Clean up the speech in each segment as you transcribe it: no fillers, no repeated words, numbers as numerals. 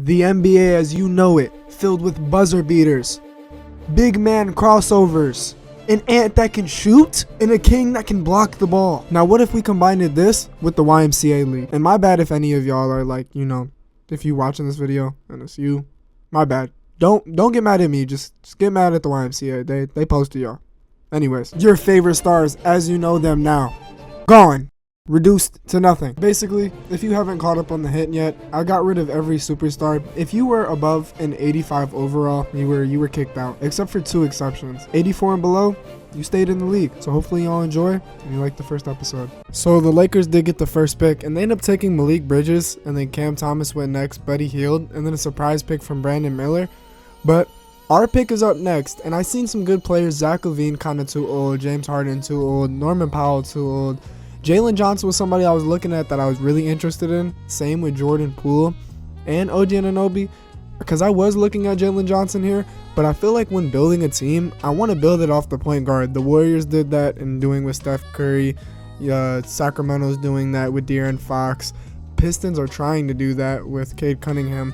The NBA as you know it, filled with buzzer beaters, big man crossovers, an ant that can shoot, and a king that can block the ball. Now what if we combined this with the YMCA league? And my bad if any of y'all are like, if you watching this video and it's you, my bad. Don't get mad at me, just get mad at the YMCA. They posted y'all. Anyways, your favorite stars as you know them now, gone. Reduced to nothing. Basically, if you haven't caught up on the hit yet, I got rid of every superstar. If you were above an 85 overall, you were kicked out, except for 2 exceptions. 84 and below, you stayed in the league. So hopefully y'all enjoy and you liked the first episode. So the Lakers did get the first pick, and they ended up taking Malik Bridges, and then Cam Thomas went next, Buddy Hield, and then a surprise pick from Brandon Miller. But our pick is up next, and I seen some good players. Zach LaVine kind of too old, James Harden too old, Norman Powell too old. Jalen Johnson was somebody I was looking at that I was really interested in. Same with Jordan Poole and OG Anunoby, because I was looking at Jalen Johnson here, but I feel like when building a team, I want to build it off the point guard. The Warriors did that in doing with Steph Curry. Sacramento's doing that with De'Aaron Fox. Pistons are trying to do that with Cade Cunningham.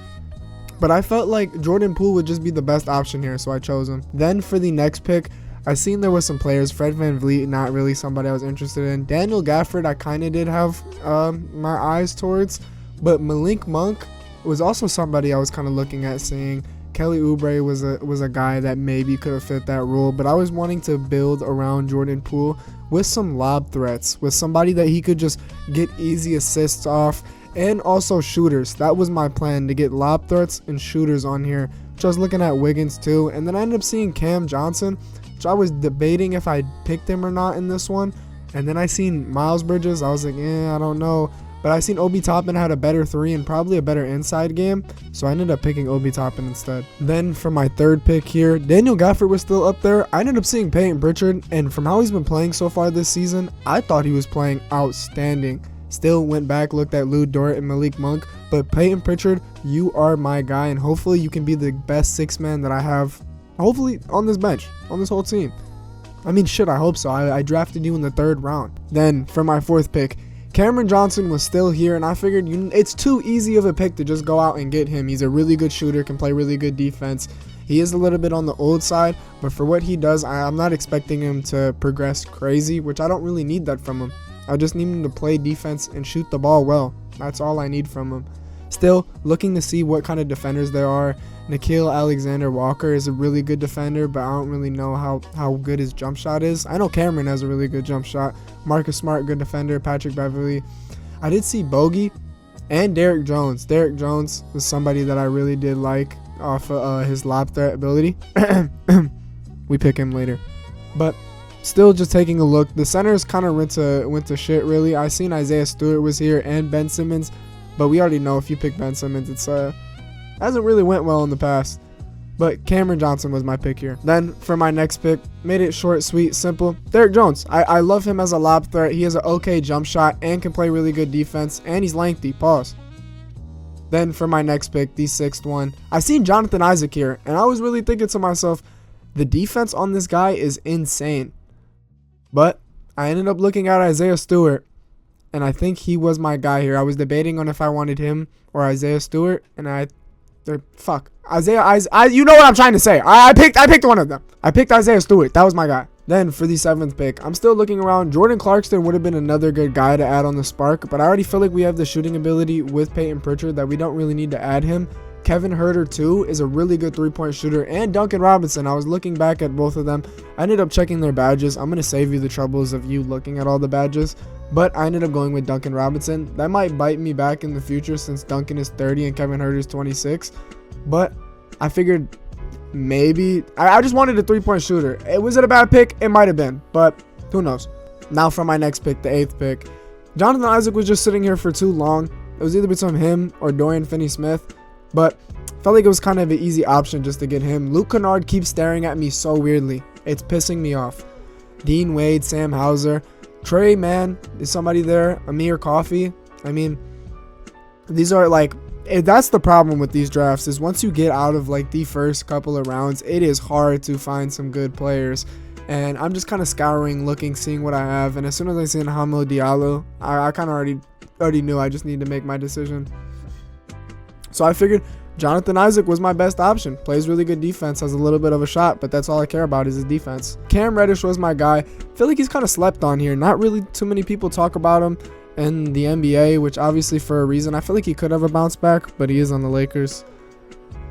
But I felt like Jordan Poole would just be the best option here, so I chose him. Then for the next pick, I seen there was some players. Fred VanVleet, not really somebody I was interested in. Daniel Gafford, I kind of did have my eyes towards. But Malik Monk was also somebody I was kind of looking at seeing. Kelly Oubre was a guy that maybe could have fit that role. But I was wanting to build around Jordan Poole with some lob threats, with somebody that he could just get easy assists off. And also shooters. That was my plan, to get lob threats and shooters on here. Which I was looking at Wiggins too. And then I ended up seeing Cam Johnson, which I was debating if I picked him or not in this one. And then I seen Miles Bridges. I was like, I don't know. But I seen Obi Toppin had a better 3 and probably a better inside game. So I ended up picking Obi Toppin instead. Then for my third pick here, Daniel Gafford was still up there. I ended up seeing Peyton Pritchard. And from how he's been playing so far this season, I thought he was playing outstanding. Still went back, looked at Lou Dort and Malik Monk. But Peyton Pritchard, you are my guy. And hopefully you can be the best 6-man that I have, hopefully, on this bench, on this whole team. I mean, shit, I hope so. I drafted you in the 3rd round. Then for my 4th pick, Cameron Johnson was still here, and I figured it's too easy of a pick to just go out and get him. He's a really good shooter, can play really good defense. He is a little bit on the old side, but for what he does, I'm not expecting him to progress crazy, which I don't really need that from him. I just need him to play defense and shoot the ball well. That's all I need from him. Still looking to see what kind of defenders there are. Nickeil Alexander-Walker is a really good defender, but I don't really know how good his jump shot is. I know Cameron has a really good jump shot. Marcus Smart, good defender. Patrick Beverley. I did see Bogey and Derrick Jones. Derrick Jones was somebody that I really did like off of his lob threat ability. We pick him later. But still just taking a look. The centers kind of went to shit, really. I seen Isaiah Stewart was here and Ben Simmons. But we already know if you pick Ben Simmons, it's hasn't really went well in the past. But Cameron Johnson was my pick here. Then for my next pick, made it short, sweet, simple. Derrick Jones. I love him as a lob threat. He has an okay jump shot and can play really good defense. And he's lengthy. Pause. Then for my next pick, the 6th one, I seen Jonathan Isaac here. And I was really thinking to myself, the defense on this guy is insane. But I ended up looking at Isaiah Stewart. And I think he was my guy here. I was debating on if I wanted him or Isaiah Stewart. And you know what I'm trying to say. I picked one of them. I picked Isaiah Stewart. That was my guy. Then for the 7th pick, I'm still looking around. Jordan Clarkson would have been another good guy to add on the spark. But I already feel like we have the shooting ability with Peyton Pritchard that we don't really need to add him. Kevin Huerter too is a really good 3-point shooter, and Duncan Robinson. I was looking back at both of them. I ended up checking their badges. I'm going to save you the troubles of you looking at all the badges, but I ended up going with Duncan Robinson. That might bite me back in the future since Duncan is 30 and Kevin Huerter is 26, but I figured maybe I just wanted a 3-point shooter. Was it a bad pick? It might have been, but who knows. Now for my next pick, the 8th pick. Jonathan Isaac was just sitting here for too long. It was either between him or Dorian Finney-Smith, but felt like it was kind of an easy option just to get him. Luke Kennard keeps staring at me so weirdly. It's pissing me off. Dean Wade, Sam Hauser, Trey Mann, is somebody there? Amir Coffey. I mean, these are like, that's the problem with these drafts, is once you get out of like the first couple of rounds, it is hard to find some good players. And I'm just kind of scouring, looking, seeing what I have. And as soon as I see Hamou Diallo, I kind of already knew I just need to make my decision. So I figured Jonathan Isaac was my best option. Plays really good defense, has a little bit of a shot, but that's all I care about is his defense. Cam Reddish was my guy. I feel like he's kind of slept on here. Not really too many people talk about him in the NBA, which obviously for a reason. I feel like he could have a bounce back, but he is on the Lakers,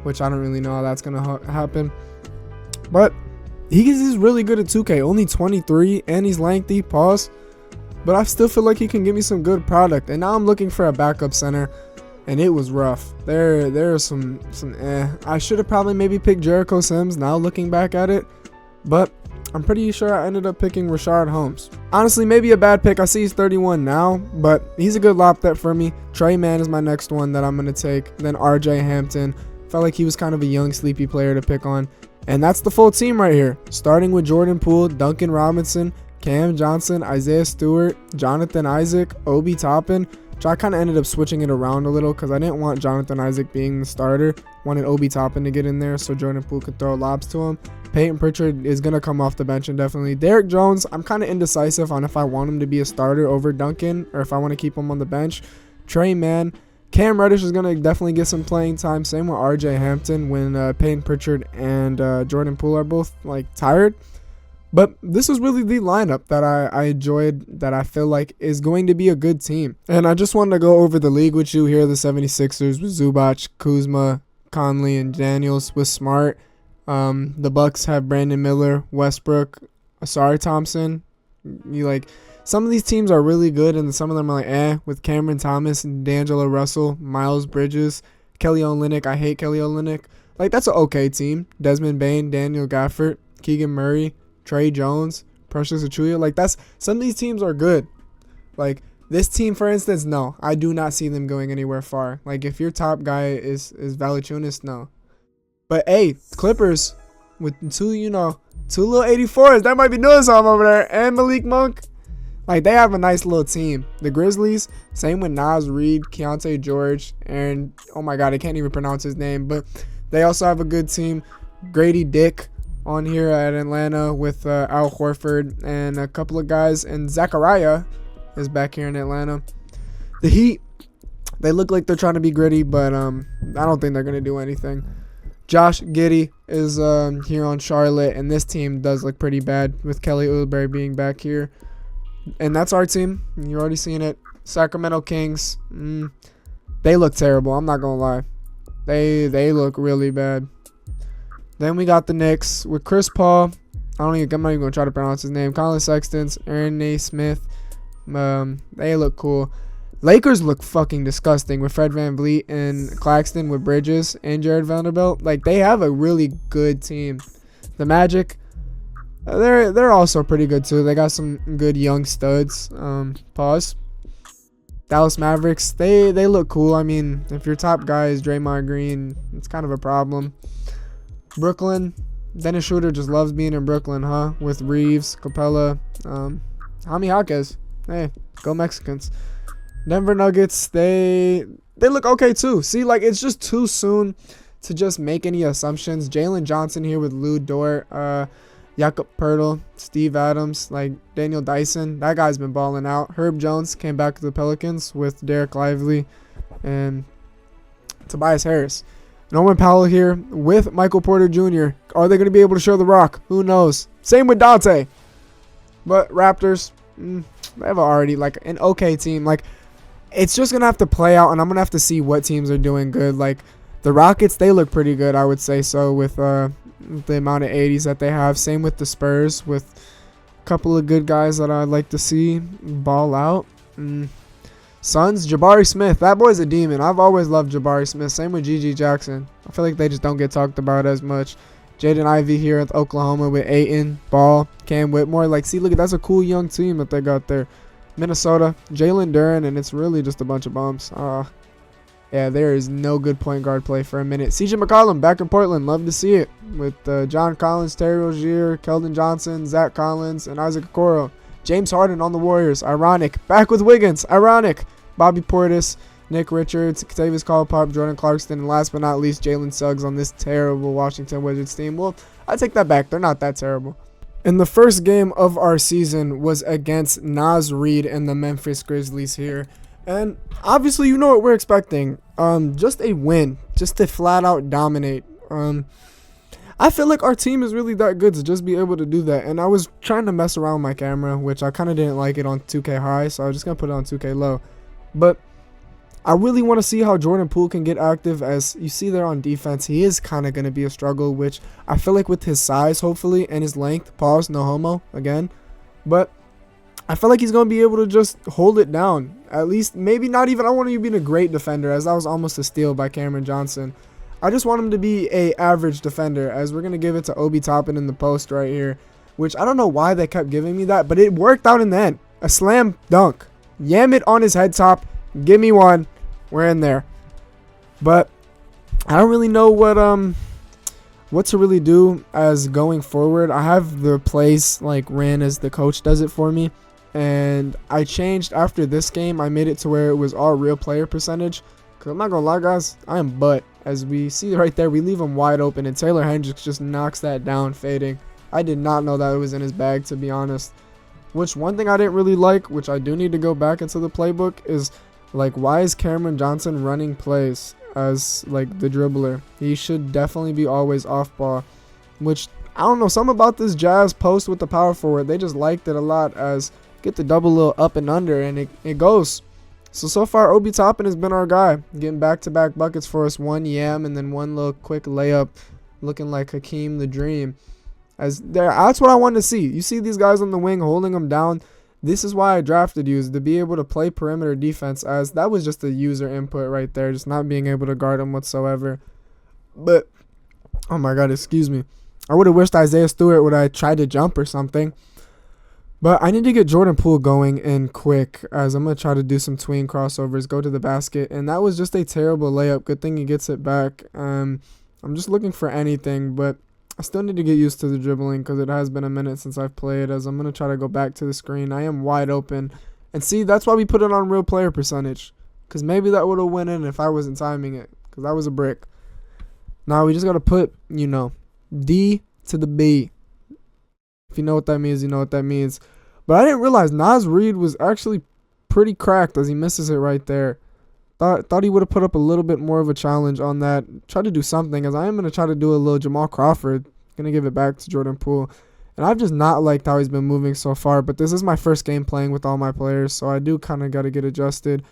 which I don't really know how that's going to happen. But he's really good at 2K. Only 23, and he's lengthy. Pause. But I still feel like he can give me some good product. And now I'm looking for a backup center. And it was rough. There are some I should have probably maybe picked Jericho Sims now looking back at it. But I'm pretty sure I ended up picking Rashard Holmes. Honestly, maybe a bad pick. I see he's 31 now, but he's a good lob threat for me. Trey Mann is my next one that I'm going to take. Then RJ Hampton. Felt like he was kind of a young, sleepy player to pick on. And that's the full team right here. Starting with Jordan Poole, Duncan Robinson, Cam Johnson, Isaiah Stewart, Jonathan Isaac, Obi Toppin. So I kind of ended up switching it around a little because I didn't want Jonathan Isaac being the starter. Wanted Obi Toppin to get in there so Jordan Poole could throw lobs to him. Peyton Pritchard is going to come off the bench indefinitely. Derrick Jones, I'm kind of indecisive on if I want him to be a starter over Duncan or if I want to keep him on the bench. Trey Mann. Cam Reddish is going to definitely get some playing time. Same with RJ Hampton when Peyton Pritchard and Jordan Poole are both like tired. But this was really the lineup that I enjoyed, that I feel like is going to be a good team. And I just wanted to go over the league with you here. The 76ers with Zubac, Kuzma, Conley, and Daniels with Smart. The Bucks have Brandon Miller, Westbrook, Asari Thompson. Some of these teams are really good, and some of them are like with Cameron Thomas, D'Angelo Russell, Miles Bridges, Kelly Olynyk. I hate Kelly Olynyk. Like, that's an okay team. Desmond Bane, Daniel Gafford, Keegan Murray, Trey Jones, Precious Achiuwa. Like, some of these teams are good. Like, this team, for instance, no. I do not see them going anywhere far. Like, if your top guy is Valanciunas, no. But, hey, Clippers with two little 84s. That might be doing something over there. And Malik Monk. Like, they have a nice little team. The Grizzlies, same with Naz Reid, Keontae George, and, oh my God, I can't even pronounce his name. But they also have a good team. Grady Dick on here at Atlanta with Al Horford and a couple of guys. And Zachariah is back here in Atlanta. The Heat, they look like they're trying to be gritty, but I don't think they're going to do anything. Josh Giddey is here on Charlotte, and this team does look pretty bad with Kelly Oubre being back here. And that's our team. You're already seeing it. Sacramento Kings, they look terrible. I'm not going to lie. They look really bad. Then we got the Knicks with Chris Paul. I'm not even going to try to pronounce his name. Colin Sexton, Aaron Nesmith. They look cool. Lakers look fucking disgusting with Fred VanVleet and Claxton with Bridges and Jared Vanderbilt. Like, they have a really good team. The Magic, they're also pretty good too. They got some good young studs. Pause. Dallas Mavericks, they look cool. I mean, if your top guy is Draymond Green, it's kind of a problem. Brooklyn, Dennis Schroeder just loves being in Brooklyn, huh? With Reeves, Capella, Jaime Jaquez. Hey, go Mexicans. Denver Nuggets, they look okay too. See, like, it's just too soon to just make any assumptions. Jalen Johnson here with Lou Dort, Jakob Poeltl, Steve Adams, like Daniel Dyson. That guy's been balling out. Herb Jones came back to the Pelicans with Derek Lively and Tobias Harris. Norman Powell here with Michael Porter Jr. Are they going to be able to show the rock? Who knows? Same with Dante. But Raptors, they have already like an okay team. Like, it's just going to have to play out, and I'm going to have to see what teams are doing good. Like, the Rockets, they look pretty good, I would say so, with the amount of 80s that they have. Same with the Spurs, with a couple of good guys that I'd like to see ball out. Suns, Jabari Smith. That boy's a demon. I've always loved Jabari Smith. Same with G.G. Jackson. I feel like they just don't get talked about as much. Jaden Ivey here with Oklahoma with Ayton, Ball, Cam Whitmore. Like, see, look, that's a cool young team that they got there. Minnesota, Jalen Duren, and it's really just a bunch of bumps. Yeah, there is no good point guard play for a minute. CJ McCollum back in Portland. Love to see it. With John Collins, Terry Rozier, Keldon Johnson, Zach Collins, and Isaac Okoro. James Harden on the Warriors. Ironic. Back with Wiggins. Ironic. Bobby Portis, Nick Richards, Kentavious Caldwell-Pope, Jordan Clarkson, and last but not least, Jalen Suggs on this terrible Washington Wizards team. Well, I take that back. They're not that terrible. And the first game of our season was against Naz Reid and the Memphis Grizzlies here. And obviously, you know what we're expecting. just a win, just to flat out dominate. I feel like our team is really that good to just be able to do that. And I was trying to mess around with my camera, which I kind of didn't like it on 2K high, so I was just gonna put it on 2K low. But I really want to see how Jordan Poole can get active. As you see there on defense, he is kind of going to be a struggle, which I feel like with his size, hopefully, and his length, pause, no homo, again. But I feel like he's going to be able to just hold it down. At least, maybe not even, I want him to be a great defender, as that was almost a steal by Cameron Johnson. I just want him to be a average defender, as we're going to give it to Obi Toppin in the post right here, which I don't know why they kept giving me that, but it worked out in the end. A slam dunk. Yam it on his head top. Give me one. We're in there. But I don't really know what to really do as going forward. I have the plays like ran as the coach does it for me, and I changed after this game. I made it to where it was all real player percentage, because I'm not gonna lie, guys, I am butt. As we see right there, we leave him wide open, and Taylor Hendricks just knocks that down fading. I did not know that it was in his bag, to be honest. Which one thing I didn't really like, which I do need to go back into the playbook, is like, why is Cameron Johnson running plays as like the dribbler? He should definitely be always off ball, which I don't know, something about this Jazz post with the power forward, they just liked it a lot, as get the double little up and under, and it goes. So far Obi Toppin has been our guy, getting back-to-back buckets for us, one yam and then one little quick layup, looking like Hakeem the Dream. As there, that's what I wanted to see. You see these guys on the wing holding them down. This is why I drafted you, is to be able to play perimeter defense, as that was just a user input right there, just not being able to guard him whatsoever. But, oh my god, excuse me. I would have wished Isaiah Stewart would have tried to jump or something. But I need to get Jordan Poole going in quick, as I'm going to try to do some tween crossovers, go to the basket. And that was just a terrible layup. Good thing he gets it back. I'm just looking for anything, but I still need to get used to the dribbling, because it has been a minute since I've played, as I'm going to try to go back to the screen. I am wide open. And see, that's why we put it on real player percentage, because maybe that would have went in if I wasn't timing it, because that was a brick. Now we just got to put, D to the B. If you know what that means, you know what that means. But I didn't realize Naz Reid was actually pretty cracked, as he misses it right there. Thought he would have put up a little bit more of a challenge on that. Try to do something, as I am going to try to do a little Jamal Crawford. Going to give it back to Jordan Poole. And I've just not liked how he's been moving so far. But this is my first game playing with all my players, so I do kind of got to get adjusted.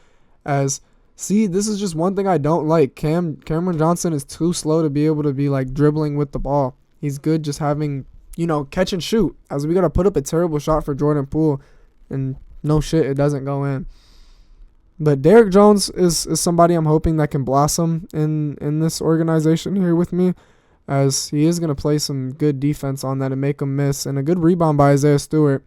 As, see, this is just one thing I don't like. Cameron Johnson is too slow to be able to be like dribbling with the ball. He's good just having, catch and shoot. As we got to put up a terrible shot for Jordan Poole. And no shit, it doesn't go in. But Derrick Jones is somebody I'm hoping that can blossom in this organization here with me, as he is going to play some good defense on that and make him miss, and a good rebound by Isaiah Stewart.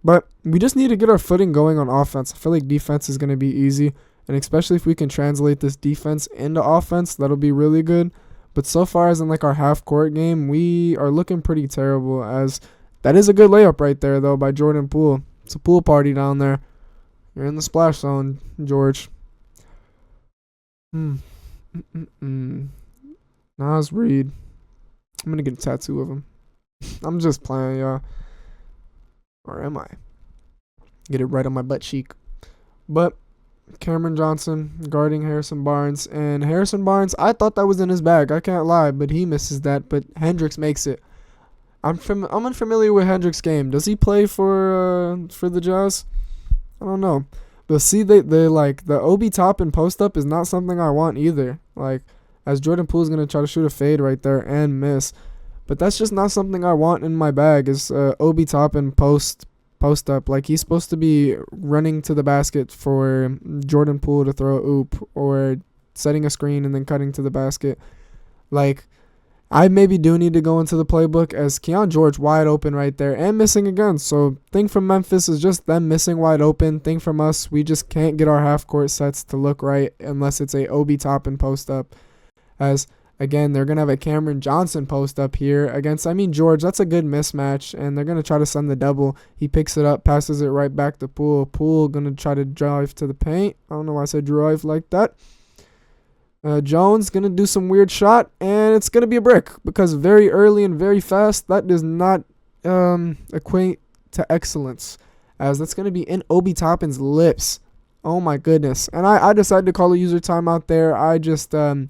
But we just need to get our footing going on offense. I feel like defense is going to be easy, and especially if we can translate this defense into offense, that'll be really good. But so far as in like our half-court game, we are looking pretty terrible, as that is a good layup right there, though, by Jordan Poole. It's a pool party down there. You're in the splash zone, George. Nas Reid. I'm going to get a tattoo of him. I'm just playing, y'all. Or am I? Get it right on my butt cheek. But Cameron Johnson guarding Harrison Barnes. And Harrison Barnes, I thought that was in his bag. I can't lie, but he misses that. But Hendricks makes it. I'm unfamiliar with Hendricks' game. Does he play for the Jazz? I don't know. But see, they like the Obi Toppin post up is not something I want either. Like, as Jordan Poole's going to try to shoot a fade right there and miss. But that's just not something I want in my bag, is Obi Toppin post up. Like, he's supposed to be running to the basket for Jordan Poole to throw a oop, or setting a screen and then cutting to the basket. Like, I maybe do need to go into the playbook, as Keon George wide open right there and missing again. So thing from Memphis is just them missing wide open. Thing from us, we just can't get our half-court sets to look right unless it's a Obi Toppin post up. As, again, they're going to have a Cameron Johnson post up here against, George. That's a good mismatch, and they're going to try to send the double. He picks it up, passes it right back to Poole. Poole going to try to drive to the paint. I don't know why I said drive like that. Jones going to do some weird shot, and it's going to be a brick, because very early and very fast, that does not equate to excellence, as that's going to be in Obi Toppin's lips. Oh my goodness. And I decided to call a user timeout there. I just I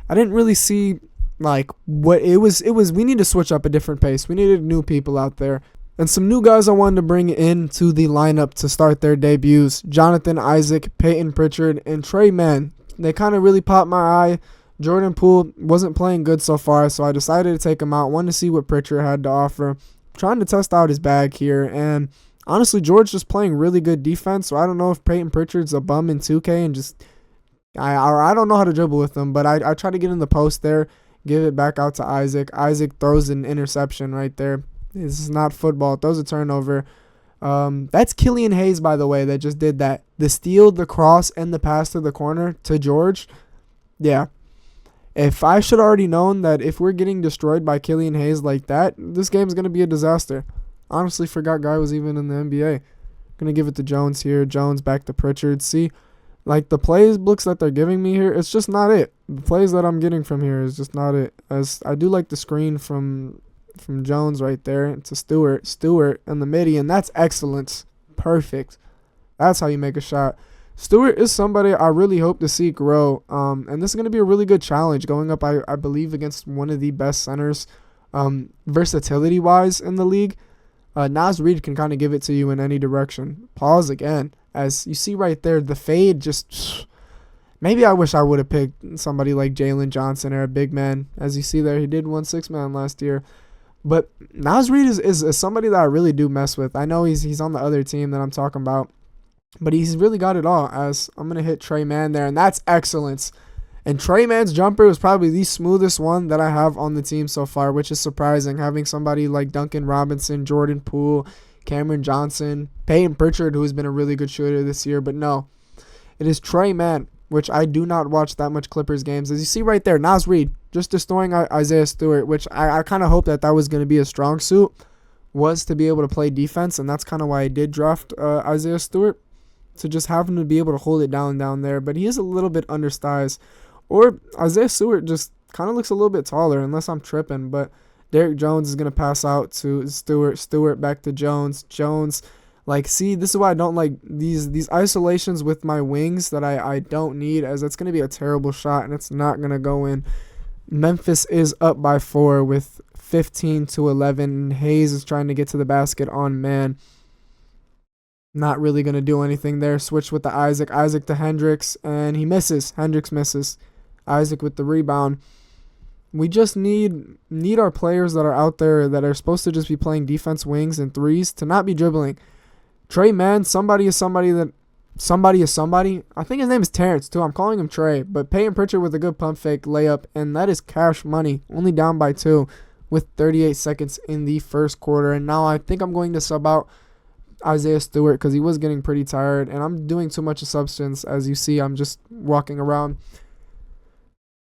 didn't really see like what it was. We need to switch up a different pace. We needed new people out there. And some new guys I wanted to bring into the lineup to start their debuts. Jonathan Isaac, Peyton Pritchard, and Trey Mann. They kind of really popped my eye. Jordan Poole wasn't playing good so far, so I decided to take him out. Wanted to see what Pritchard had to offer. Trying to test out his bag here. And honestly, George just playing really good defense, so I don't know if Peyton Pritchard's a bum in 2K and just I don't know how to dribble with him, but I try to get in the post there, give it back out to Isaac. Isaac throws an interception right there. This is not football. Throws a turnover. That's Killian Hayes, by the way, that just did that. The steal, the cross, and the pass to the corner to George. Yeah. If I should already known that if we're getting destroyed by Killian Hayes like that, this game's going to be a disaster. Honestly, forgot guy was even in the NBA. Going to give it to Jones here. Jones back to Pritchard. See, like the plays books that they're giving me here, it's just not it. The plays that I'm getting from here is just not it. As I do like the screen from Jones right there to Stewart and the midi, and that's excellence. Perfect. That's how you make a shot. Stewart is somebody I really hope to see grow, and this is going to be a really good challenge going up, I believe, against one of the best centers versatility-wise in the league. Naz Reid can kind of give it to you in any direction. Pause again. As you see right there, the fade just... Maybe I wish I would have picked somebody like Jalen Johnson or a big man. As you see there, he did 1-6 man last year. But Naz Reid is somebody that I really do mess with. I know he's on the other team that I'm talking about, but he's really got it all. As I'm going to hit Trey Mann there, and that's excellence. And Trey Mann's jumper was probably the smoothest one that I have on the team so far, which is surprising. Having somebody like Duncan Robinson, Jordan Poole, Cameron Johnson, Peyton Pritchard, who's been a really good shooter this year. But no, it is Trey Mann, which I do not watch that much Clippers games. As you see right there, Naz Reid just destroying Isaiah Stewart, which I kind of hope that was going to be a strong suit, was to be able to play defense, and that's kind of why I did draft Isaiah Stewart, to just have him to be able to hold it down there. But he is a little bit undersized. Or Isaiah Stewart just kind of looks a little bit taller, unless I'm tripping. But Derrick Jones is going to pass out to Stewart. Stewart back to Jones. Jones, like, see, this is why I don't like these isolations with my wings that I don't need, as it's going to be a terrible shot, and it's not going to go in. Memphis is up by 4 with 15-11, and Hayes is trying to get to the basket on man. Not really going to do anything there. Switch with the Isaac. Isaac to Hendricks, and he misses. Hendricks misses. Isaac with the rebound. We just need our players that are out there that are supposed to just be playing defense wings and threes to not be dribbling. Trey Mann, somebody is somebody. I think his name is Terrence, too. I'm calling him Trey. But Peyton Pritchard with a good pump fake layup, and that is cash money. Only down by 2 with 38 seconds in the first quarter. And now I think I'm going to sub out Isaiah Stewart because he was getting pretty tired. And I'm doing too much of substance. As you see, I'm just walking around.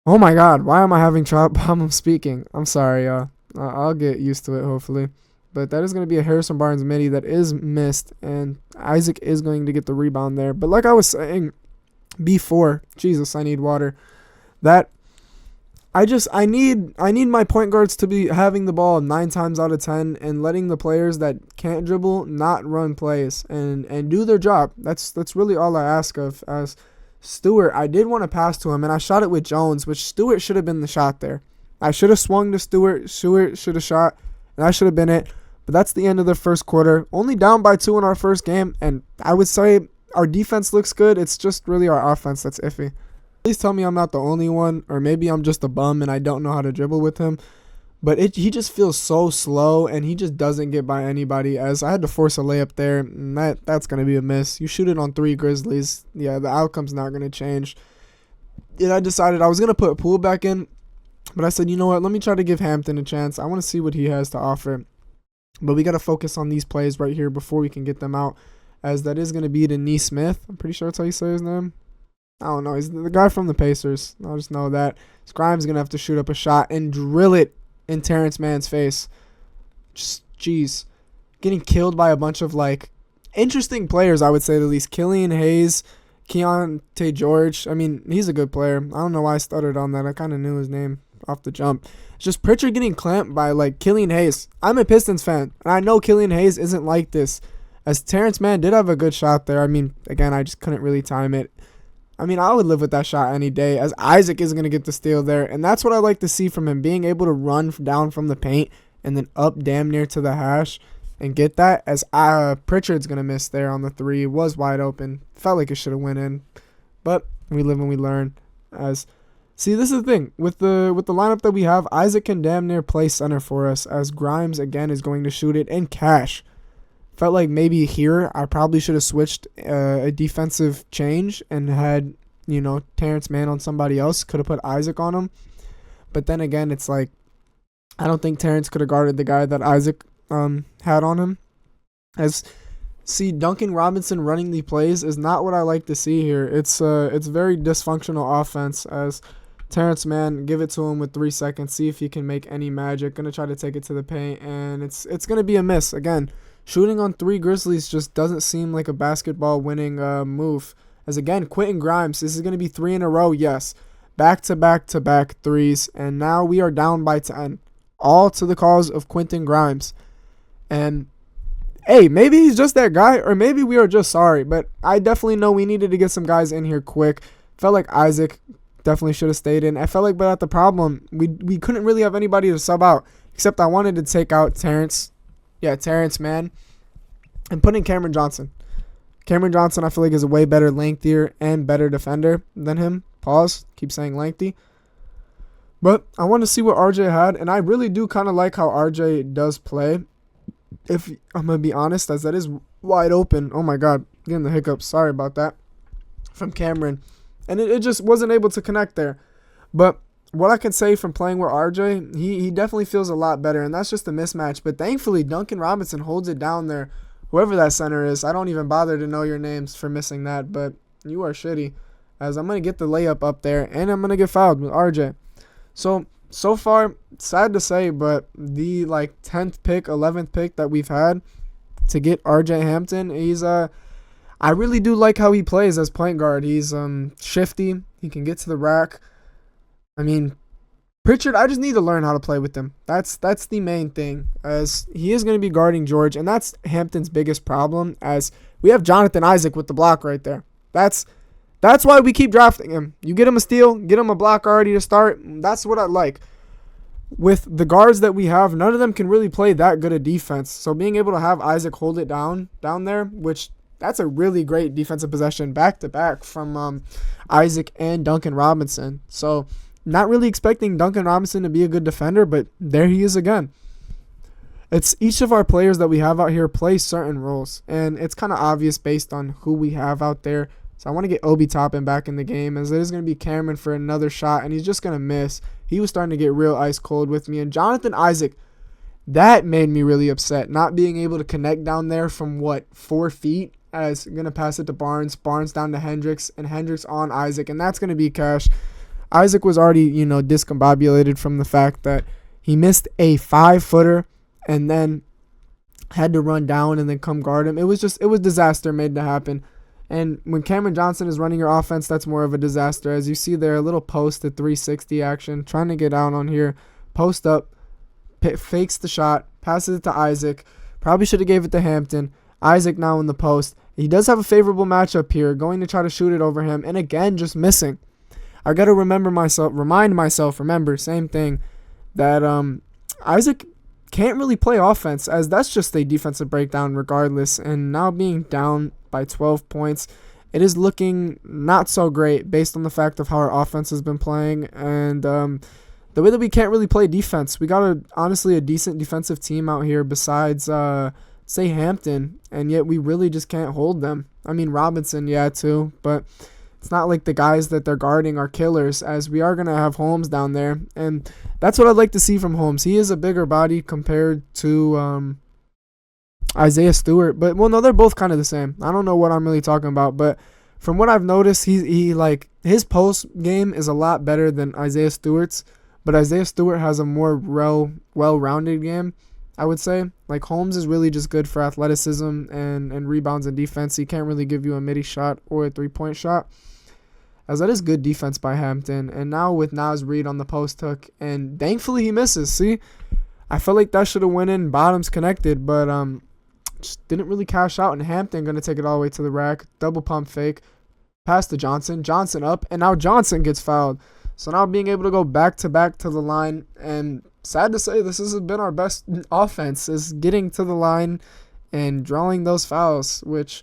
Oh, my God. Why am I having trouble speaking? I'm sorry. I'll get used to it, hopefully. But that is going to be a Harrison Barnes midi that is missed, and Isaac is going to get the rebound there. But like I was saying before, Jesus, I need water. That I need my point guards to be having the ball 9 times out of 10 and letting the players that can't dribble not run plays and do their job. That's really all I ask of. As Stewart, I did want to pass to him, and I shot it with Jones, which Stewart should have been the shot there. I should have swung to Stewart. Stewart should have shot, and that should have been it. But that's the end of the first quarter. Only down by 2 in our first game, and I would say our defense looks good. It's just really our offense that's iffy. Please tell me I'm not the only one, or maybe I'm just a bum and I don't know how to dribble with him. But he just feels so slow, and he just doesn't get by anybody, as I had to force a layup there, and that's going to be a miss. You shoot it on 3 Grizzlies. Yeah, the outcome's not going to change. And I decided I was going to put Poole back in, but I said, you know what, let me try to give Hampton a chance. I want to see what he has to offer. But we got to focus on these plays right here before we can get them out, as that is going to be to Nee Smith. I'm pretty sure that's how you say his name. I don't know. He's the guy from the Pacers. I'll just know that. Grimes is going to have to shoot up a shot and drill it in Terrence Mann's face. Just, jeez. Getting killed by a bunch of, like, interesting players, I would say, at least. Killian Hayes, Keontae George. I mean, he's a good player. I don't know why I stuttered on that. I kind of knew his name off the jump. It's just Pritchard getting clamped by, like, Killian Hayes. I'm a Pistons fan, and I know Killian Hayes isn't like this. as Terrence Mann did have a good shot there. I mean, again, I just couldn't really time it. I mean, I would live with that shot any day, as Isaac is going to get the steal there. And that's what I like to see from him, being able to run down from the paint and then up damn near to the hash and get that, as Pritchard's going to miss there on the three. It was wide open. Felt like it should have went in. But we live and we learn. See, this is the thing. With the lineup that we have, Isaac can damn near play center for us, as Grimes, again, is going to shoot it. And Cash. Felt like maybe here I probably should have switched a defensive change and had, Terrence Mann on somebody else. Could have put Isaac on him. But then again, it's like, I don't think Terrence could have guarded the guy that Isaac had on him. Duncan Robinson running the plays is not what I like to see here. It's very dysfunctional offense, as Terrence Mann, give it to him with 3 seconds, see if he can make any magic. Going to try to take it to the paint, and it's going to be a miss. Again, shooting on 3 Grizzlies just doesn't seem like a basketball winning move. As again, Quentin Grimes, this is going to be 3 in a row, yes. Back-to-back-to-back threes, and now we are down by 10. All to the cause of Quentin Grimes. And, hey, maybe he's just that guy, or maybe we are just sorry, but I definitely know we needed to get some guys in here quick. Felt like Isaac definitely should have stayed in. I felt like, but at the problem, we couldn't really have anybody to sub out, except I wanted to take out Terrence Mann, and put in Cameron Johnson. Cameron Johnson, I feel like, is a way better, lengthier, and better defender than him. Pause. Keep saying lengthy. But I want to see what RJ had, and I really do kind of like how RJ does play. If I'm going to be honest, as that is wide open. Oh, my God. Getting the hiccups. Sorry about that. From Cameron. And it just wasn't able to connect there. But what I can say from playing with RJ, he definitely feels a lot better, and that's just a mismatch. But thankfully, Duncan Robinson holds it down there. Whoever that center is, I don't even bother to know your names for missing that, but you are shitty. As I'm going to get the layup up there, and I'm going to get fouled with RJ. So far, sad to say, but the 10th pick, 11th pick that we've had to get RJ Hampton, he's I really do like how he plays as point guard. He's shifty. He can get to the rack. I mean, Pritchard, I just need to learn how to play with him. That's the main thing, as he is going to be guarding George, and that's Hampton's biggest problem, as we have Jonathan Isaac with the block right there. That's why we keep drafting him. You get him a steal, get him a block already to start. That's what I like. With the guards that we have, none of them can really play that good a defense. So being able to have Isaac hold it down there, which that's a really great defensive possession back-to-back from Isaac and Duncan Robinson. So not really expecting Duncan Robinson to be a good defender, but there he is again. It's each of our players that we have out here play certain roles, and it's kind of obvious based on who we have out there. So I want to get Obi Toppin back in the game, as it is going to be Cameron for another shot, and he's just going to miss. He was starting to get real ice cold with me. And Jonathan Isaac, that made me really upset, not being able to connect down there from, 4 feet, as going to pass it to Barnes down to Hendricks, and Hendricks on Isaac, and that's going to be cash. Isaac was already, discombobulated from the fact that he missed a 5-footer and then had to run down and then come guard him. It was disaster made to happen. And when Cameron Johnson is running your offense, that's more of a disaster. As you see there, a little post at 360 action, trying to get out on here. Post up, fakes the shot, passes it to Isaac. Probably should have gave it to Hampton. Isaac now in the post. He does have a favorable matchup here, going to try to shoot it over him, and again, just missing. I got to remind myself, same thing, that Isaac can't really play offense, as that's just a defensive breakdown regardless. And now being down by 12 points, it is looking not so great based on the fact of how our offense has been playing, and the way that we can't really play defense. We got honestly a decent defensive team out here besides, say, Hampton, and yet we really just can't hold them. I mean, Robinson, yeah, too, but it's not like the guys that they're guarding are killers, as we are going to have Holmes down there. And that's what I'd like to see from Holmes. He is a bigger body compared to Isaiah Stewart. But, well, no, they're both kind of the same. I don't know what I'm really talking about. But from what I've noticed, his post game is a lot better than Isaiah Stewart's. But Isaiah Stewart has a more well-rounded game, I would say. Like, Holmes is really just good for athleticism and rebounds and defense. He can't really give you a midi shot or a three-point shot, as that is good defense by Hampton. And now with Naz Reid on the post hook, and thankfully he misses. See, I felt like that should have went in, bottoms connected, but just didn't really cash out. And Hampton going to take it all the way to the rack. Double pump fake. Pass to Johnson. Johnson up. And now Johnson gets fouled. So now being able to go back-to-back to the line. And sad to say, this has been our best offense, is getting to the line and drawing those fouls, which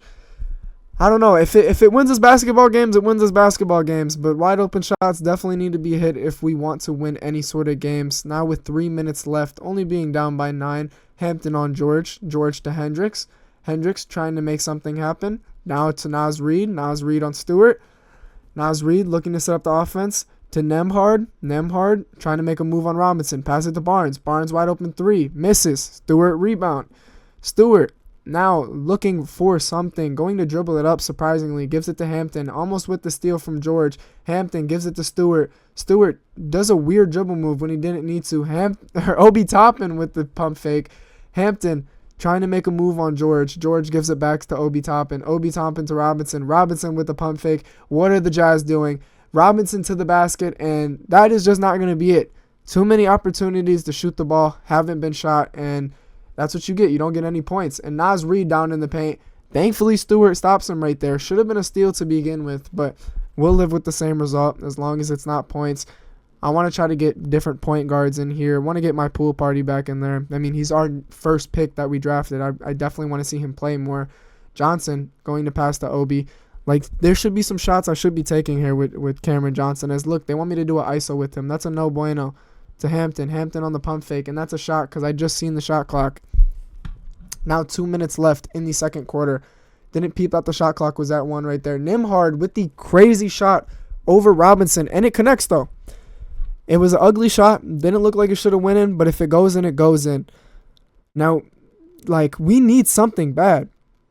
I don't know. If it wins us basketball games, it wins us basketball games. But wide open shots definitely need to be hit if we want to win any sort of games. Now with 3 minutes left, only being down by 9, Hampton on George. George to Hendricks. Hendricks trying to make something happen. Now to Naz Reid. Naz Reid on Stewart. Naz Reid looking to set up the offense. To Nembhard. Nembhard trying to make a move on Robinson. Pass it to Barnes. Barnes wide open 3. Misses. Stewart rebound. Stewart now looking for something. Going to dribble it up, surprisingly. Gives it to Hampton. Almost with the steal from George. Hampton gives it to Stewart. Stewart does a weird dribble move when he didn't need to. Obi Toppin with the pump fake. Hampton trying to make a move on George. George gives it back to Obi Toppin. Obi Toppin to Robinson. Robinson with the pump fake. What are the Jazz doing? Robinson to the basket, and that is just not going to be it. Too many opportunities to shoot the ball haven't been shot, and that's what you get. You don't get any points. And Naz Reid down in the paint. Thankfully, Stewart stops him right there. Should have been a steal to begin with, but we'll live with the same result as long as it's not points. I want to try to get different point guards in here. I want to get my pool party back in there. I mean, he's our first pick that we drafted. I definitely want to see him play more. Johnson going to pass to Obi. Like, there should be some shots I should be taking here with Cameron Johnson. As, look, they want me to do an ISO with him. That's a no bueno. To Hampton. Hampton on the pump fake, and that's a shot because I just seen the shot clock. Now 2 minutes left in the second quarter. Didn't peep out the shot clock was at 1 right there. Nembhard with the crazy shot over Robinson, and it connects, though. It was an ugly shot. Didn't look like it should have went in, but if it goes in, it goes in. Now, like, we need something bad.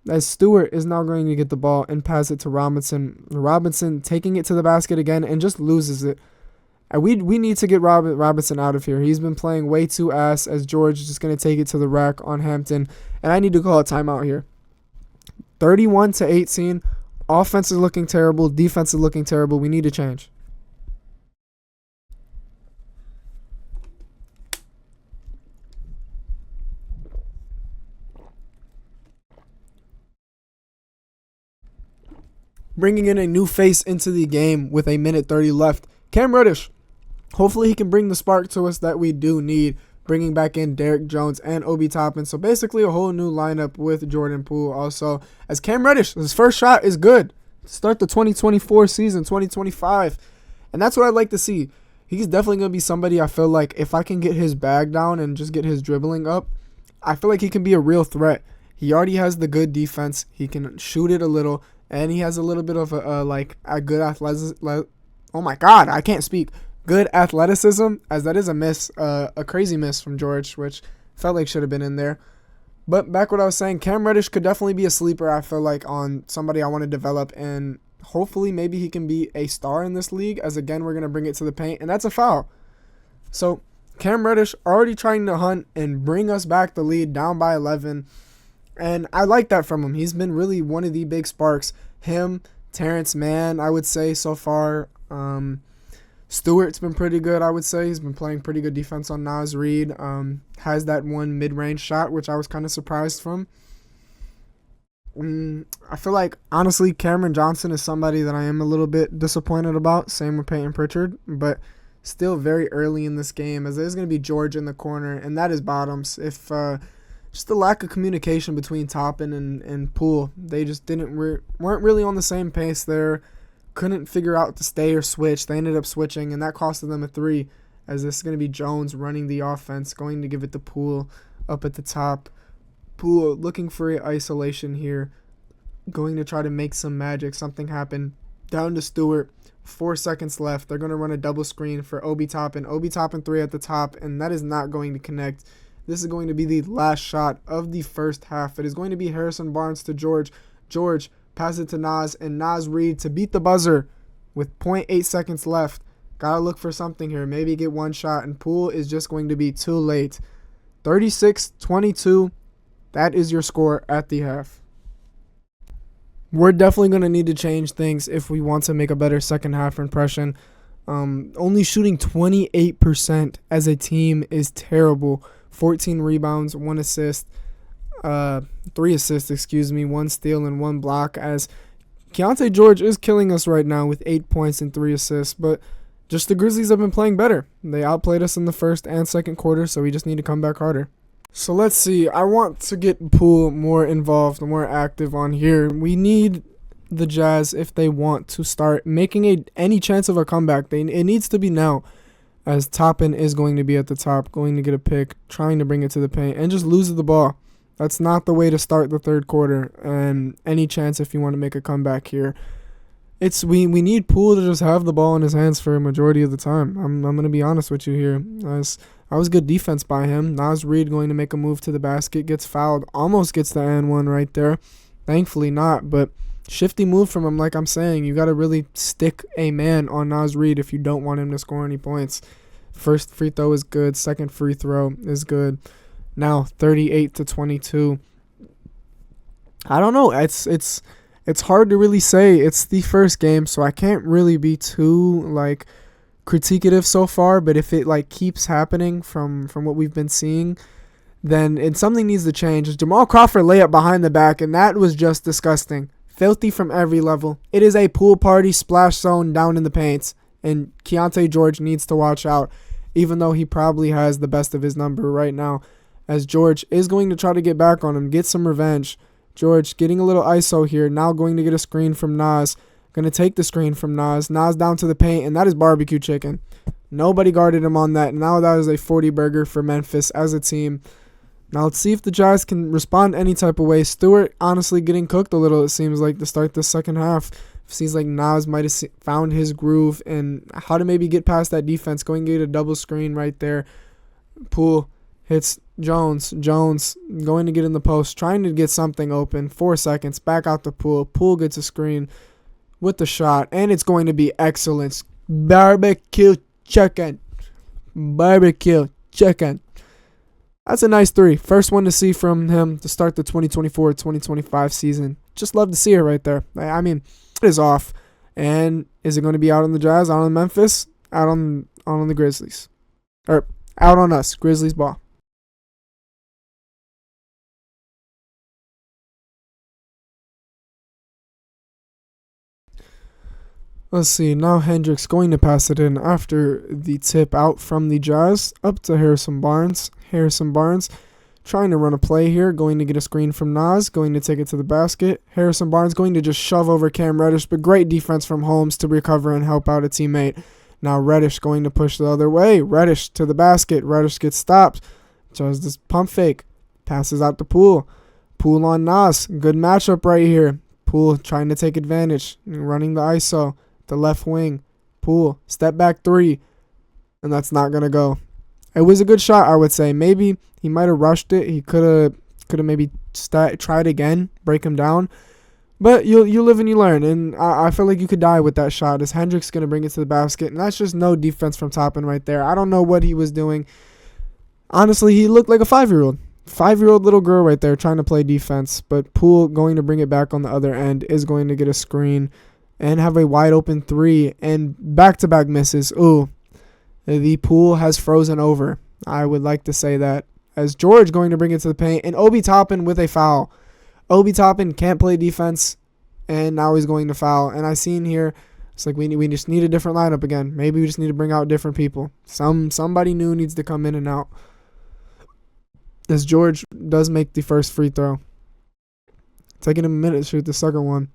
As Stewart is now going to get the ball and pass it to Robinson. Robinson taking it to the basket again and just loses it. And we need to get Robinson out of here. He's been playing way too ass, as George is just going to take it to the rack on Hampton. And I need to call a timeout here. 31-18. Offense is looking terrible. Defense is looking terrible. We need to change. Bringing in a new face into the game with 1:30 left. Cam Reddish. Hopefully he can bring the spark to us that we do need. Bringing back in Derek Jones and Obi Toppin. So basically a whole new lineup with Jordan Poole also. As Cam Reddish, his first shot is good. Start the 2024 season, 2025. And that's what I'd like to see. He's definitely going to be somebody I feel like if I can get his bag down and just get his dribbling up, I feel like he can be a real threat. He already has the good defense. He can shoot it a little. And he has a little bit of a good athleticism. Oh my God, I can't speak. Good athleticism, as that is a miss, a crazy miss from George, which felt like should have been in there. But back what I was saying, Cam Reddish could definitely be a sleeper, I feel like, on somebody I want to develop. And hopefully maybe he can be a star in this league, as again, we're going to bring it to the paint. And that's a foul. So Cam Reddish already trying to hunt and bring us back the lead down by 11. And I like that from him. He's been really one of the big sparks. Him, Terrence Mann, I would say so far. Stewart's been pretty good, I would say. He's been playing pretty good defense on Naz Reid. Has that one mid-range shot, which I was kind of surprised from. I feel like, honestly, Cameron Johnson is somebody that I am a little bit disappointed about. Same with Peyton Pritchard. But still very early in this game, as there's going to be George in the corner, and that is Bottoms. If just the lack of communication between Toppin and Poole. They just weren't really on the same pace there. Couldn't figure out to stay or switch. They ended up switching, and that costed them a 3, as this is going to be Jones running the offense, going to give it to Poole up at the top. Poole looking for an isolation here, going to try to make some magic, something happen. Down to Stewart, 4 seconds left. They're going to run a double screen for Obi Toppin. Obi Toppin 3 at the top, and that is not going to connect. This is going to be the last shot of the first half. It is going to be Harrison Barnes to George. George passes it to Naz, and Naz Reid to beat the buzzer with 0.8 seconds left. Gotta look for something here. Maybe get one shot, and Poole is just going to be too late. 36-22. That is your score at the half. We're definitely going to need to change things if we want to make a better second half impression. Only shooting 28% as a team is terrible. 14 rebounds, 1 assist. 3 assists, excuse me, 1 steal and 1 block, as Keontae George is killing us right now with 8 points and 3 assists, but just the Grizzlies have been playing better. They outplayed us in the first and second quarter, so we just need to come back harder. So let's see. I want to get Poole more involved, more active on here. We need the Jazz, if they want to start making any chance of a comeback. It needs to be now, as Toppin is going to be at the top, going to get a pick, trying to bring it to the paint, and just loses the ball. That's not the way to start the third quarter, and any chance if you want to make a comeback here. We need Poole to just have the ball in his hands for a majority of the time. I'm going to be honest with you here. That was good defense by him. Naz Reid going to make a move to the basket, gets fouled, almost gets the and one right there. Thankfully not, but shifty move from him. Like I'm saying, you got to really stick a man on Naz Reid if you don't want him to score any points. First free throw is good. Second free throw is good. Now 38-22. I don't know. It's hard to really say. It's the first game, so I can't really be too critiquative so far. But if it keeps happening from what we've been seeing, then something needs to change. Jamal Crawford layup behind the back, and that was just disgusting. Filthy from every level. It is a pool party splash zone down in the paints, and Keontae George needs to watch out, even though he probably has the best of his number right now, as George is going to try to get back on him, get some revenge. George getting a little ISO here, now going to get a screen from Naz. Going to take the screen from Naz. Naz down to the paint, and that is barbecue chicken. Nobody guarded him on that. Now that is a 40 burger for Memphis as a team. Now let's see if the Jazz can respond any type of way. Stewart honestly getting cooked a little, it seems like, to start the second half. It seems like Naz might have found his groove and how to maybe get past that defense. Going to get a double screen right there. Poole hits Jones. Jones going to get in the post, trying to get something open. 4 seconds. Back out to Poole. Poole gets a screen with the shot, and it's going to be excellent. Barbecue chicken. Barbecue chicken. That's a nice 3. First one to see from him to start the 2024-2025 season. Just love to see it right there. I mean, it is off. And is it going to be out on the Jazz, out on Memphis, out on the Grizzlies? Or out on us, Grizzlies ball. Let's see, now Hendricks going to pass it in after the tip out from the Jazz, up to Harrison Barnes. Harrison Barnes trying to run a play here, going to get a screen from Naz, going to take it to the basket. Harrison Barnes going to just shove over Cam Reddish, but great defense from Holmes to recover and help out a teammate. Now Reddish going to push the other way. Reddish to the basket. Reddish gets stopped. Does this pump fake. Passes out to Poole. Poole on Naz. Good matchup right here. Poole trying to take advantage. Running the ISO. The left wing. Poole. Step back 3. And that's not going to go. It was a good shot, I would say. Maybe he might have rushed it. He could have maybe tried again. Break him down. But you live and you learn. And I feel like you could die with that shot, as Hendricks going to bring it to the basket. And that's just no defense from Toppin right there. I don't know what he was doing. Honestly, he looked like a 5-year-old. 5-year-old little girl right there trying to play defense. But Poole going to bring it back on the other end is going to get a screen and have a wide open 3 and back-to-back misses. Ooh, the Poole has frozen over. I would like to say that. As George going to bring it to the paint, and Obi Toppin with a foul. Obi Toppin can't play defense, and now he's going to foul. And I seen here, it's like we just need a different lineup again. Maybe we just need to bring out different people. Somebody new needs to come in and out. As George does make the first free throw. Taking him a minute to shoot the second one.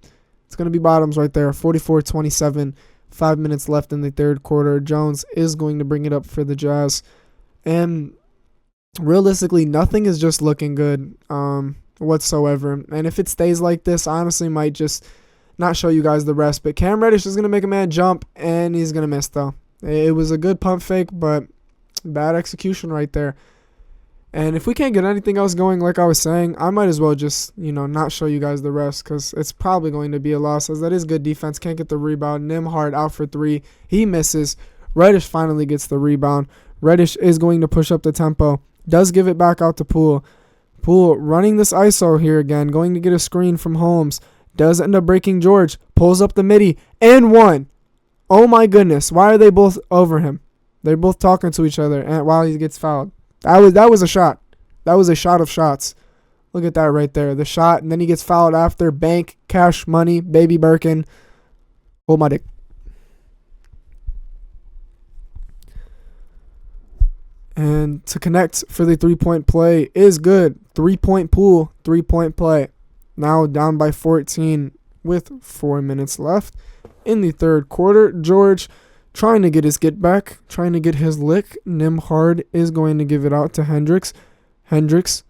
It's going to be Bottoms right there, 44-27. 5 minutes left in the third quarter. Jones is going to bring it up for the Jazz. And realistically, nothing is just looking good whatsoever. And if it stays like this, I honestly might just not show you guys the rest. But Cam Reddish is going to make a man jump, and he's going to miss, though. It was a good pump fake, but bad execution right there. And if we can't get anything else going, like I was saying, I might as well just, not show you guys the rest, because it's probably going to be a loss, as that is good defense. Can't get the rebound. Nimhard out for 3. He misses. Reddish finally gets the rebound. Reddish is going to push up the tempo. Does give it back out to Poole. Poole running this ISO here again. Going to get a screen from Holmes. Does end up breaking George. Pulls up the midi. And 1. Oh my goodness. Why are they both over him? They're both talking to each other while he gets fouled. That was a shot. That was a shot of shots. Look at that right there. The shot, and then he gets fouled after. Bank, cash, money, baby Birkin. Hold my dick. And to connect for the 3-point play is good. 3-point pool, 3-point play. Now down by 14 with 4 minutes left in the third quarter. George trying to get his get back, trying to get his lick. Nimhard is going to give it out to Hendricks. Hendricks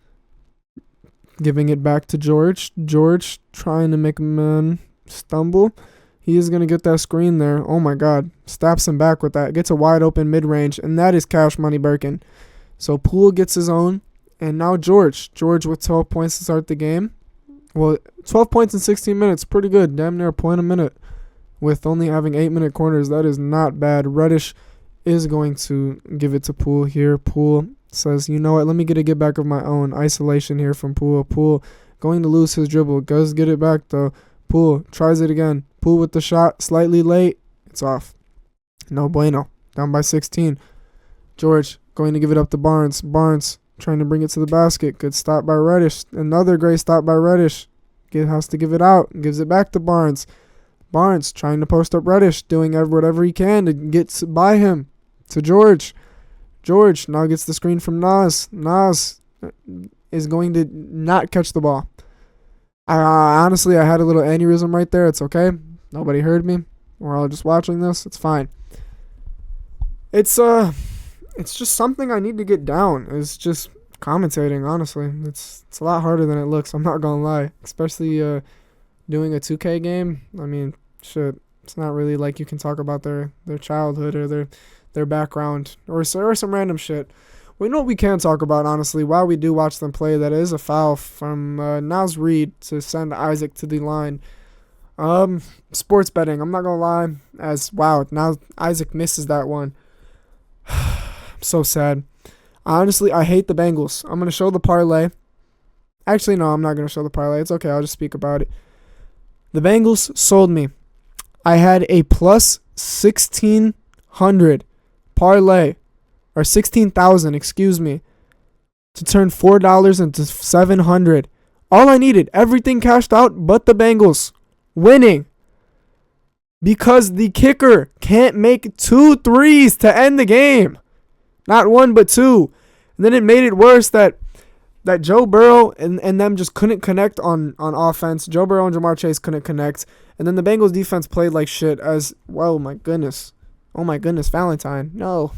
giving it back to George. George trying to make a man stumble. He is going to get that screen there. Oh, my God. Stabs him back with that. Gets a wide open mid-range, and that is cash money Birkin. So Poole gets his own, and now George. George with 12 points to start the game. Well, 12 points in 16 minutes. Pretty good. Damn near a point a minute. With only having 8-minute corners, that is not bad. Reddish is going to give it to Poole here. Poole says, you know what, let me get a get back of my own. Isolation here from Poole. Poole going to lose his dribble. Does get it back, though. Poole tries it again. Poole with the shot. Slightly late. It's off. No bueno. Down by 16. George going to give it up to Barnes. Barnes trying to bring it to the basket. Good stop by Reddish. Another great stop by Reddish. Has to give it out. Gives it back to Barnes. Barnes trying to post up Reddish. Doing whatever he can to get by him. To George. George now gets the screen from Nas. Nas is going to not catch the ball. Honestly, I had a little aneurysm right there. It's okay. Nobody heard me. We're all just watching this. It's fine. It's just something I need to get down. It's just commentating, honestly. It's a lot harder than it looks. I'm not going to lie. Especially doing a 2K game. I mean, shit. It's not really like you can talk about their childhood or their background or some random shit. We know what we can talk about, honestly, while we do watch them play. That is a foul from Naz Reid to send Isaac to the line. Sports betting, I'm not going to lie. Now Isaac misses that one. I'm so sad. Honestly, I hate the Bengals. I'm going to show the parlay. Actually, no, I'm not going to show the parlay. It's okay. I'll just speak about it. The Bengals sold me. I had a plus 1,600 parlay. Or 16,000, excuse me, to turn $4 into 700. All I needed, everything cashed out but the Bengals winning. Because the kicker can't make 2 threes to end the game. Not one, but 2. And then it made it worse that Joe Burrow and them just couldn't connect on offense. Joe Burrow and Jamar Chase couldn't connect. And then the Bengals defense played like shit as, well, my goodness. Oh my goodness, Valentine. No.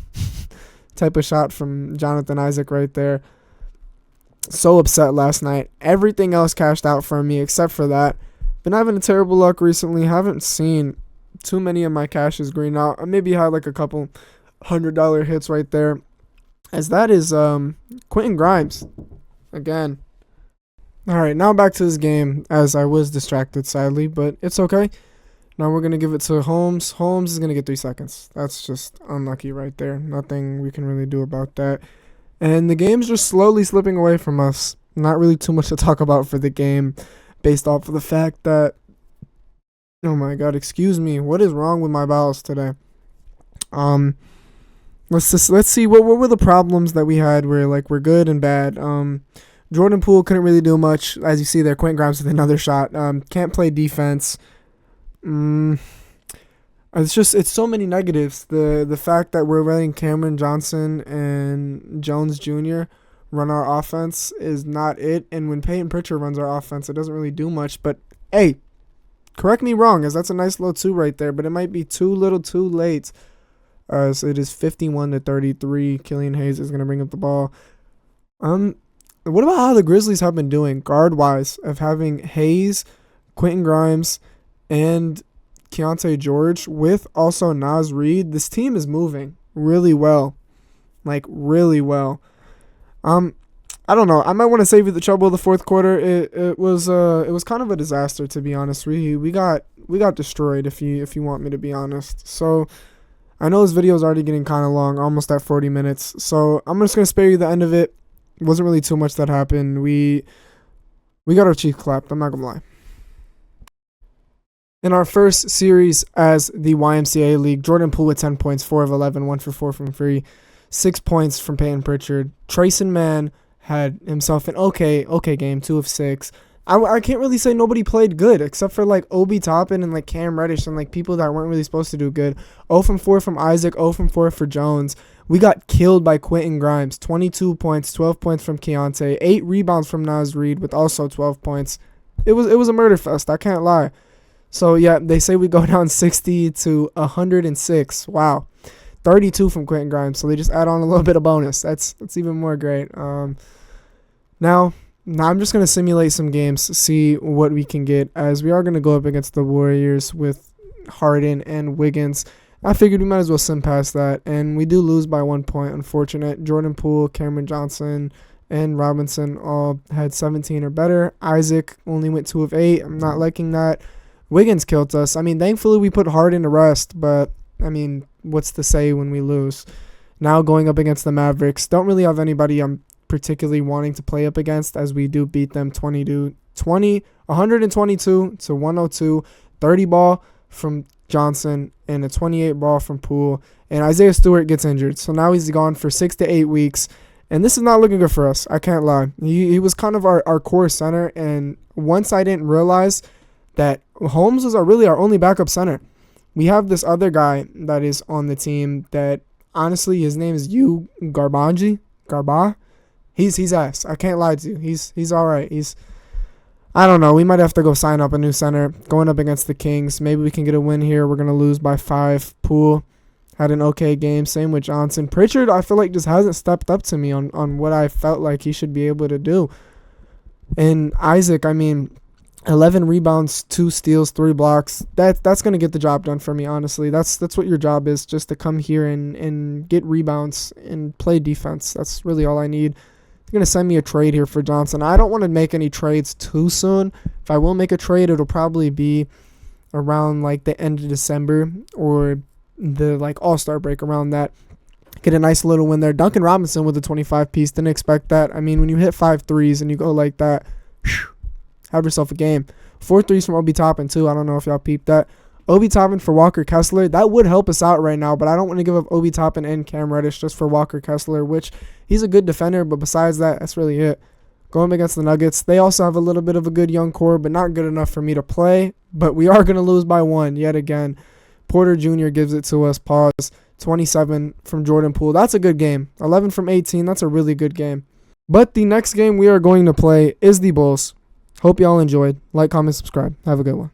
Type of shot from Jonathan Isaac right there. So upset last night. Everything else cashed out for me except for that. Been having a terrible luck recently. Haven't seen too many of my cashes green out. I maybe had like a couple $100 hits right there. As that is Quentin Grimes. Again. Alright, now back to this game as I was distracted sadly, but it's okay. Now we're going to give it to Holmes. Holmes is going to get 3 seconds. That's just unlucky right there. Nothing we can really do about that. And the game's just slowly slipping away from us. Not really too much to talk about for the game based off of the fact that, oh my God, excuse me. What is wrong with my bowels today? Let's see what were the problems that we had where like we're good and bad. Jordan Poole couldn't really do much. As you see there, Quentin Grimes with another shot. Can't play defense. It's so many negatives. The fact that we're letting Cameron Johnson and Jones Jr. run our offense is not it. And when Peyton Pritchard runs our offense, it doesn't really do much. But hey, correct me wrong, as that's a nice little 2 right there. But it might be too little, too late. So it is 51-33. Killian Hayes is gonna bring up the ball. What about how the Grizzlies have been doing guard wise of having Hayes, Quentin Grimes, and Keontae George with also Naz Reid? This team is moving really well. Like, really well. I don't know. I might want to save you the trouble of the fourth quarter. It was kind of a disaster, to be honest. We got destroyed, if you want me to be honest. So I know this video is already getting kind of long, almost at 40 minutes. So I'm just gonna spare you the end of it. It wasn't really too much that happened. We got our cheeks clapped. I'm not gonna lie. In our first series as the YMCA League, Jordan Poole with 10 points, 4 of 11, 1 for 4 from free, 6 points from Peyton Pritchard. Trayson Mann had himself an okay game, 2 of 6. I can't really say nobody played good except for like Obi Toppin and like Cam Reddish and like people that weren't really supposed to do good. 0 from 4 from Isaac, 0 from 4 for Jones. We got killed by Quentin Grimes. 22 points, 12 points from Keontae, 8 rebounds from Naz Reid with also 12 points. It was a murder fest, I can't lie. So yeah, they say we go down 60 to 106. Wow. 32 from Quentin Grimes, so they just add on a little bit of bonus. That's even more great. Now I'm just going to simulate some games, see what we can get, as we are going to go up against the Warriors with Harden and Wiggins. I figured we might as well sim past that, and we do lose by 1 point. Unfortunate. Jordan Poole, Cameron Johnson, and Robinson all had 17 or better. Isaac only went 2 of 8. I'm not liking that. Wiggins killed us. I mean, thankfully we put Harden to rest, but, I mean, what's to say when we lose? Now going up against the Mavericks. Don't really have anybody I'm particularly wanting to play up against, as we do beat them 122 to 102. 30 ball from Johnson and a 28 ball from Poole. And Isaiah Stewart gets injured. So now he's gone for 6 to 8 weeks. And this is not looking good for us. I can't lie. He was kind of our core center. And once I didn't realize that Holmes was really our only backup center. We have this other guy that is on the team that, honestly, his name is Garba. He's ass. I can't lie to you. He's all right. I don't know. We might have to go sign up a new center. Going up against the Kings. Maybe we can get a win here. We're going to lose by 5. Poole had an okay game. Same with Johnson. Pritchard, I feel like, just hasn't stepped up to me on what I felt like he should be able to do. And Isaac, I mean, 11 rebounds, 2 steals, 3 blocks. That's going to get the job done for me, honestly. That's what your job is, just to come here and get rebounds and play defense. That's really all I need. They're going to send me a trade here for Johnson. I don't want to make any trades too soon. If I will make a trade, it'll probably be around like the end of December or the like All-Star break, around that. Get a nice little win there. Duncan Robinson with a 25 piece. Didn't expect that. I mean, when you hit 5 threes and you go like that, have yourself a game. 4 threes from Obi Toppin too. I don't know if y'all peeped that. Obi Toppin for Walker Kessler. That would help us out right now, but I don't want to give up Obi Toppin and Cam Reddish just for Walker Kessler, which he's a good defender, but besides that, that's really it. Going against the Nuggets, they also have a little bit of a good young core, but not good enough for me to play. But we are going to lose by 1 yet again. Porter Jr. gives it to us. Pause. 27 from Jordan Poole. That's a good game. 11 from 18. That's a really good game. But the next game we are going to play is the Bulls. Hope y'all enjoyed. Like, comment, subscribe. Have a good one.